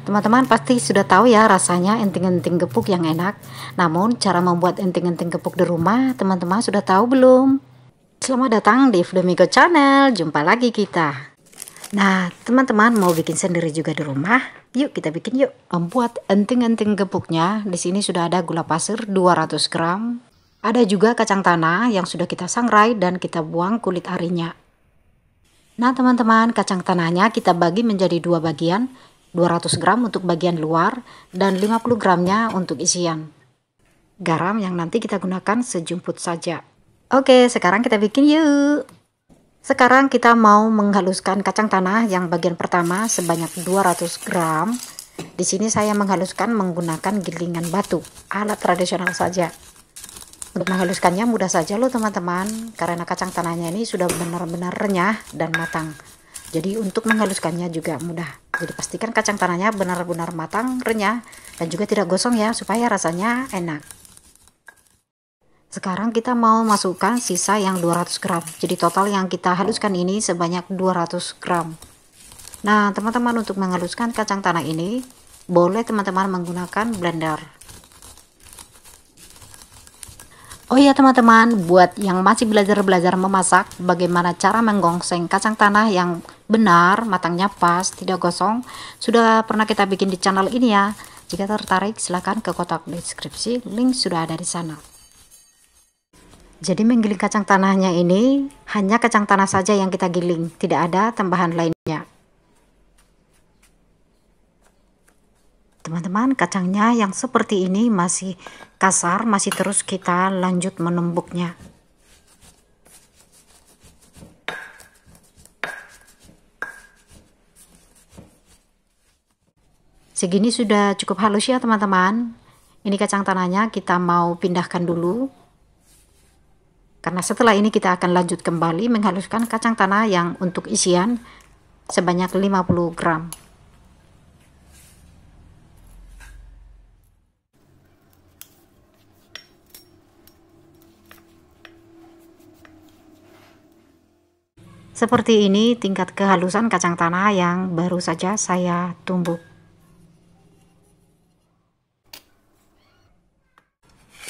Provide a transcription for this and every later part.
Teman-teman pasti sudah tahu ya rasanya enting-enting gepuk yang enak. Namun cara membuat enting-enting gepuk di rumah teman-teman sudah tahu belum? Selamat datang di Flamingo Channel, jumpa lagi kita. Nah teman-teman mau bikin sendiri juga di rumah? Yuk kita bikin yuk. Membuat enting-enting gepuknya, di sini sudah ada gula pasir 200 gram. Ada juga kacang tanah yang sudah kita sangrai dan kita buang kulit arinya. Nah teman-teman, kacang tanahnya kita bagi menjadi dua bagian, 200 gram untuk bagian luar dan 50 gramnya untuk isian. Garam yang nanti kita gunakan sejumput saja. Oke, sekarang kita bikin yuk. Sekarang kita mau menghaluskan kacang tanah yang bagian pertama sebanyak 200 gram. Di sini saya menghaluskan menggunakan gilingan batu, alat tradisional saja. Untuk menghaluskannya mudah saja loh teman-teman, karena kacang tanahnya ini sudah benar-benar renyah dan matang. Jadi untuk menghaluskannya juga mudah. Jadi pastikan kacang tanahnya benar-benar matang, renyah, dan juga tidak gosong ya, supaya rasanya enak. Sekarang kita mau masukkan sisa yang 200 gram. Jadi total yang kita haluskan ini sebanyak 200 gram. Nah teman-teman, untuk menghaluskan kacang tanah ini, boleh teman-teman menggunakan blender. Oh iya teman-teman, buat yang masih belajar memasak bagaimana cara menggongseng kacang tanah yang benar, matangnya pas, tidak gosong, sudah pernah kita bikin di channel ini ya. Jika tertarik silahkan ke kotak deskripsi, link sudah ada di sana. Jadi menggiling kacang tanahnya ini hanya kacang tanah saja yang kita giling, tidak ada tambahan lainnya. Teman-teman, kacangnya yang seperti ini masih kasar, masih terus kita lanjut menumbuknya. Segini sudah cukup halus ya teman-teman. Ini kacang tanahnya kita mau pindahkan dulu. Karena setelah ini kita akan lanjut kembali menghaluskan kacang tanah yang untuk isian sebanyak 50 gram. Seperti ini tingkat kehalusan kacang tanah yang baru saja saya tumbuk.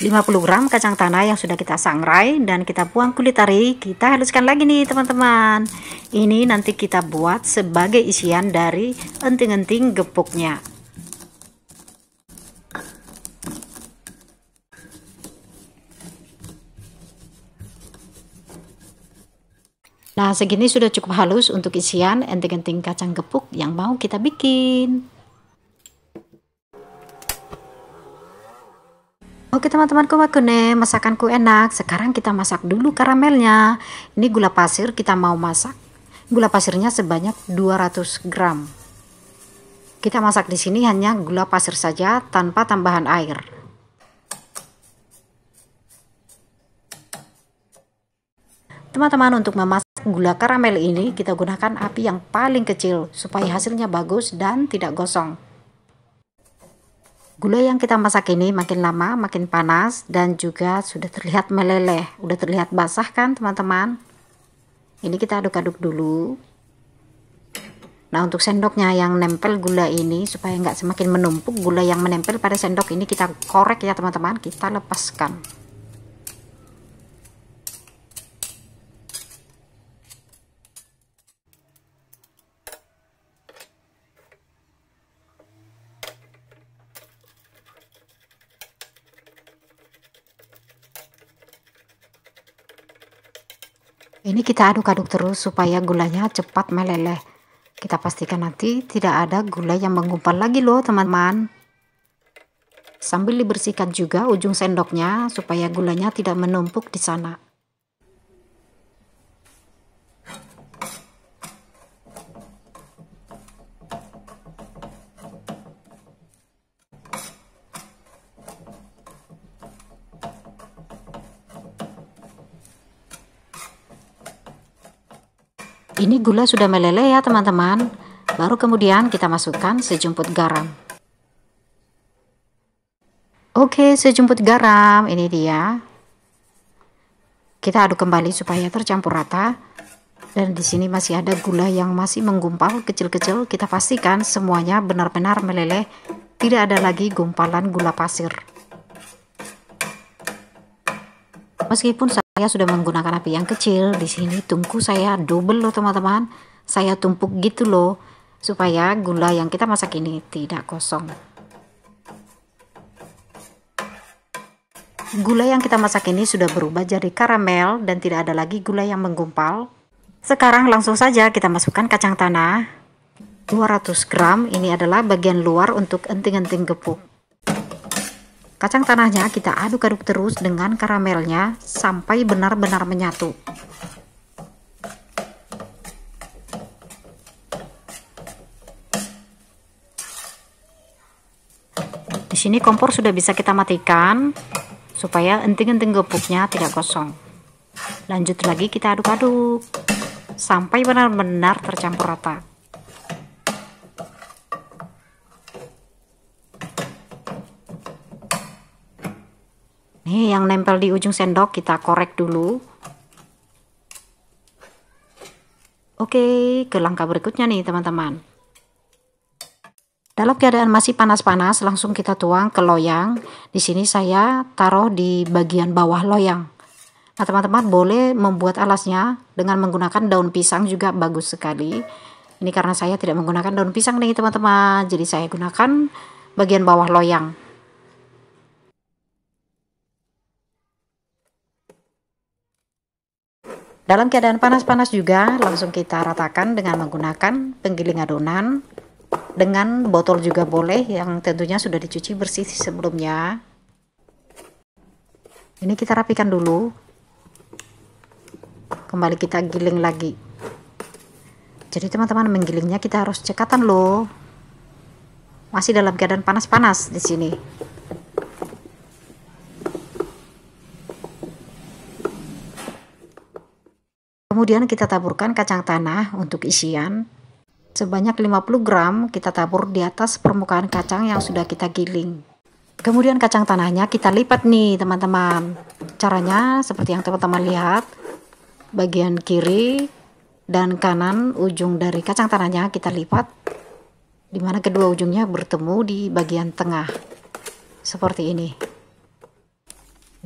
50 gram kacang tanah yang sudah kita sangrai dan kita buang kulit ari, kita haluskan lagi nih teman-teman. Ini nanti kita buat sebagai isian dari enting-enting gepuknya. Nah segini sudah cukup halus untuk isian enting-enting kacang gepuk yang mau kita bikin. Oke teman-temanku, makune masakanku enak. Sekarang kita masak dulu karamelnya. Ini gula pasir kita mau masak. Gula pasirnya sebanyak 200 gram. Kita masak di sini hanya gula pasir saja tanpa tambahan air. Teman-teman, untuk memasak gula karamel ini kita gunakan api yang paling kecil supaya hasilnya bagus dan tidak gosong. Gula yang kita masak ini makin lama makin panas dan juga sudah terlihat meleleh, udah terlihat basah kan teman-teman. Ini kita aduk-aduk dulu. Nah untuk sendoknya yang nempel gula ini supaya nggak semakin menumpuk, gula yang menempel pada sendok ini kita korek ya teman-teman, kita lepaskan. Ini kita aduk-aduk terus supaya gulanya cepat meleleh. Kita pastikan nanti tidak ada gula yang menggumpal lagi loh teman-teman. Sambil dibersihkan juga ujung sendoknya supaya gulanya tidak menumpuk di sana. Ini gula sudah meleleh ya teman-teman. Baru kemudian kita masukkan sejumput garam. Oke, sejumput garam ini dia. Kita aduk kembali supaya tercampur rata. Dan di sini masih ada gula yang masih menggumpal kecil-kecil. Kita pastikan semuanya benar-benar meleleh, tidak ada lagi gumpalan gula pasir. Meskipun saya sudah menggunakan api yang kecil, di sini tungku saya double loh teman-teman. Saya tumpuk gitu loh, supaya gula yang kita masak ini tidak kosong. Gula yang kita masak ini sudah berubah jadi karamel dan tidak ada lagi gula yang menggumpal. Sekarang langsung saja kita masukkan kacang tanah 200 gram. Ini adalah bagian luar untuk enting-enting gepuk. Kacang tanahnya kita aduk-aduk terus dengan karamelnya sampai benar-benar menyatu. Di sini kompor sudah bisa kita matikan supaya enting-enting gepuknya tidak kosong. Lanjut lagi kita aduk-aduk sampai benar-benar tercampur rata. Nih yang nempel di ujung sendok kita korek dulu. Oke, ke langkah berikutnya nih teman-teman. Dalam keadaan masih panas-panas, langsung kita tuang ke loyang. Di sini saya taruh di bagian bawah loyang. Nah teman-teman boleh membuat alasnya dengan menggunakan daun pisang juga bagus sekali. Ini karena saya tidak menggunakan daun pisang nih teman-teman, jadi saya gunakan bagian bawah loyang. Dalam keadaan panas-panas juga langsung kita ratakan dengan menggunakan penggiling adonan. Dengan botol juga boleh yang tentunya sudah dicuci bersih sebelumnya. Ini kita rapikan dulu. Kembali kita giling lagi. Jadi teman-teman menggilingnya kita harus cekatan loh. Masih dalam keadaan panas-panas di sini. Kemudian kita taburkan kacang tanah untuk isian. Sebanyak 50 gram kita tabur di atas permukaan kacang yang sudah kita giling. Kemudian kacang tanahnya kita lipat nih teman-teman. Caranya seperti yang teman-teman lihat. Bagian kiri dan kanan ujung dari kacang tanahnya kita lipat, dimana kedua ujungnya bertemu di bagian tengah seperti ini.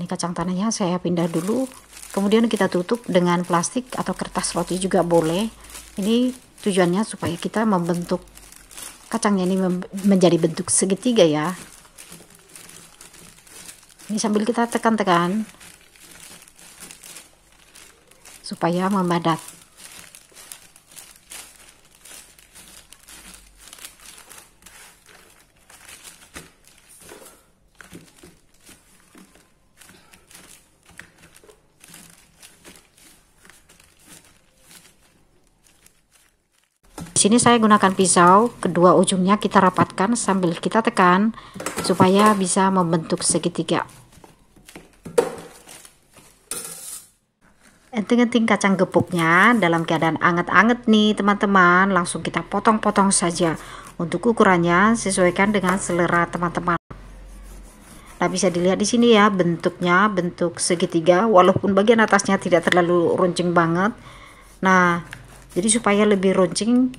Ini kacang tanahnya saya pindah dulu, kemudian kita tutup dengan plastik atau kertas roti juga boleh. Ini tujuannya supaya kita membentuk kacangnya ini menjadi bentuk segitiga ya. Ini sambil kita tekan-tekan supaya memadat. Di sini saya gunakan pisau, kedua ujungnya kita rapatkan sambil kita tekan supaya bisa membentuk segitiga. Enting-enting kacang gepuknya dalam keadaan anget-anget nih teman-teman, langsung kita potong-potong saja. Untuk ukurannya sesuaikan dengan selera teman-teman. Nah bisa dilihat di sini ya bentuknya bentuk segitiga, walaupun bagian atasnya tidak terlalu runcing banget. Nah jadi supaya lebih runcing,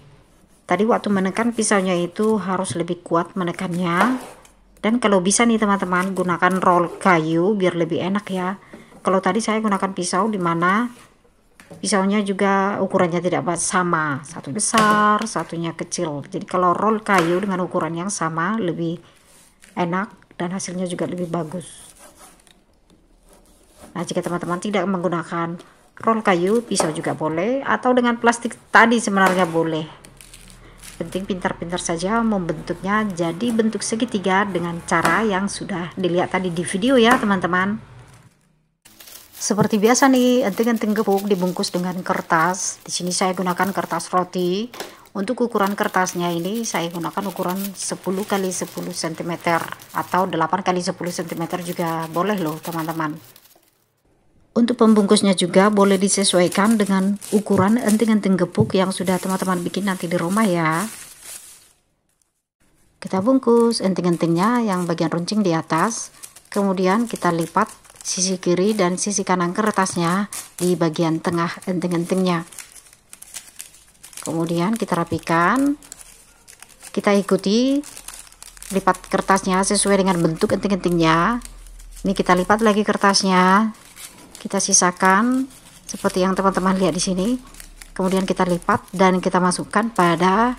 tadi waktu menekan pisaunya itu harus lebih kuat menekannya. Dan kalau bisa nih teman-teman gunakan roll kayu biar lebih enak ya. Kalau tadi saya gunakan pisau dimana pisaunya juga ukurannya tidak sama, satu besar satunya kecil. Jadi kalau roll kayu dengan ukuran yang sama lebih enak dan hasilnya juga lebih bagus. Nah jika teman-teman tidak menggunakan roll kayu, pisau juga boleh, atau dengan plastik tadi sebenarnya boleh. Penting pintar-pintar saja membentuknya jadi bentuk segitiga dengan cara yang sudah dilihat tadi di video ya teman-teman. Seperti biasa nih, enting-enting gepuk dibungkus dengan kertas. Di sini saya gunakan kertas roti. Untuk ukuran kertasnya ini saya gunakan ukuran 10 x 10 cm atau 8 x 10 cm juga boleh loh teman-teman. Untuk pembungkusnya juga boleh disesuaikan dengan ukuran enting-enting gepuk yang sudah teman-teman bikin nanti di rumah ya. Kita bungkus enting-entingnya yang bagian runcing di atas, kemudian kita lipat sisi kiri dan sisi kanan kertasnya di bagian tengah enting-entingnya. Kemudian kita rapikan, kita ikuti lipat kertasnya sesuai dengan bentuk enting-entingnya. Ini kita lipat lagi kertasnya, kita sisakan seperti yang teman-teman lihat di sini. Kemudian kita lipat dan kita masukkan pada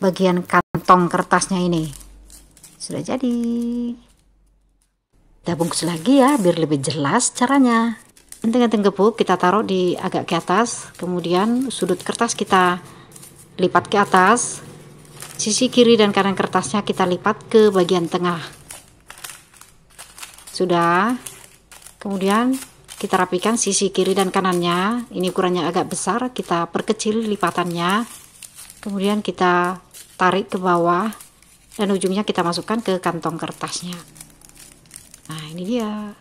bagian kantong kertasnya ini. Sudah jadi. Kita bungkus lagi ya biar lebih jelas caranya. Enting-enting gepuk kita taruh di agak ke atas, kemudian sudut kertas kita lipat ke atas, sisi kiri dan kanan kertasnya kita lipat ke bagian tengah. Sudah. Kemudian kita rapikan sisi kiri dan kanannya. Ini ukurannya agak besar, kita perkecil lipatannya. Kemudian kita tarik ke bawah dan ujungnya kita masukkan ke kantong kertasnya. Nah, ini dia.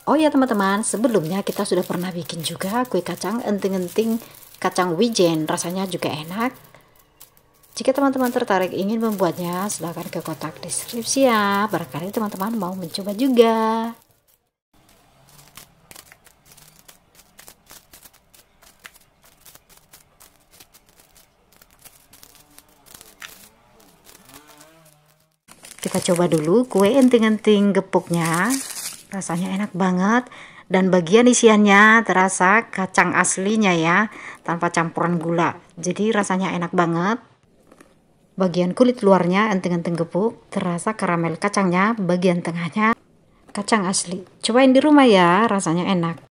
Oh ya teman-teman, sebelumnya kita sudah pernah bikin juga kue kacang enting-enting kacang wijen, rasanya juga enak. Jika teman-teman tertarik ingin membuatnya, silahkan ke kotak deskripsi ya, barangkali teman-teman mau mencoba juga. Kita coba dulu kue enting-enting gepuknya. Rasanya enak banget dan bagian isiannya terasa kacang aslinya ya, tanpa campuran gula. Jadi rasanya enak banget. Bagian kulit luarnya enting-enting gepuk, terasa karamel kacangnya, bagian tengahnya kacang asli. Cobain di rumah ya, rasanya enak.